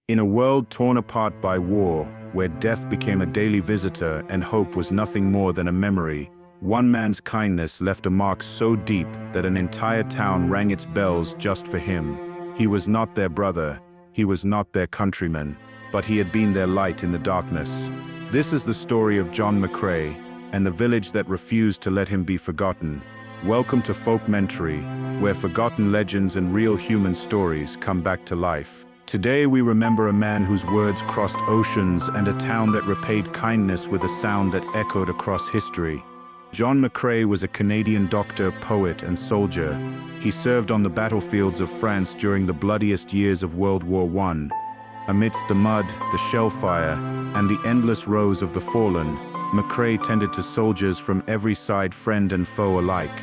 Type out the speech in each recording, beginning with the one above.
In a world torn apart by war, where death became a daily visitor and hope was nothing more than a memory, one man's kindness left a mark so deep that an entire town rang its bells just for him. He was not their brother, he was not their countryman, but he had been their light in the darkness. This is the story of John McCrae, and the village that refused to let him be forgotten. Welcome to Folkmentary, where forgotten legends and real human stories come back to life. Today we remember a man whose words crossed oceans and a town that repaid kindness with a sound that echoed across history. John McCrae was a Canadian doctor, poet, and soldier. He served on the battlefields of France during the bloodiest years of World War I. Amidst the mud, the shell fire, and the endless rows of the fallen, McCrae tended to soldiers from every side, friend and foe alike.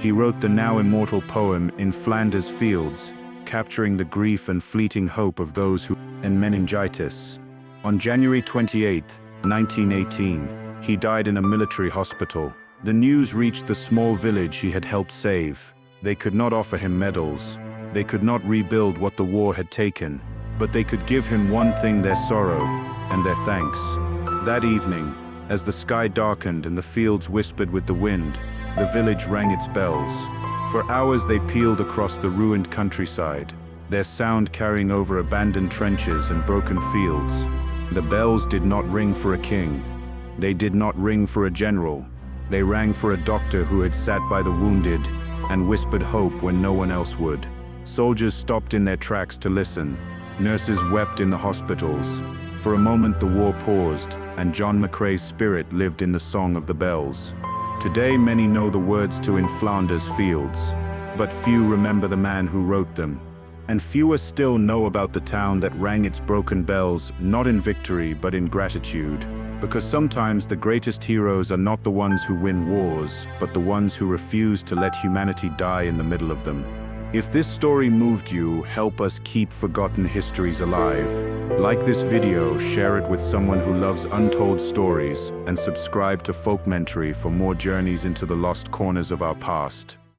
He wrote the now immortal poem In Flanders Fields, capturing the grief and fleeting hope of those who and meningitis. On January 28, 1918, he died in a military hospital. The news reached the small village he had helped save. They could not offer him medals. They could not rebuild what the war had taken, but they could give him one thing: their sorrow and their thanks. That evening, as the sky darkened and the fields whispered with the wind, the village rang its bells. For hours they pealed across the ruined countryside, their sound carrying over abandoned trenches and broken fields. The bells did not ring for a king. They did not ring for a general. They rang for a doctor who had sat by the wounded and whispered hope when no one else would. Soldiers stopped in their tracks to listen. Nurses wept in the hospitals. For a moment the war paused, and John McCrae's spirit lived in the song of the bells. Today many know the words to In Flanders Fields, but few remember the man who wrote them. And fewer still know about the town that rang its broken bells, not in victory but in gratitude. Because sometimes the greatest heroes are not the ones who win wars, but the ones who refuse to let humanity die in the middle of them. If this story moved you, help us keep forgotten histories alive. Like this video, share it with someone who loves untold stories, and subscribe to Folkmentary for more journeys into the lost corners of our past.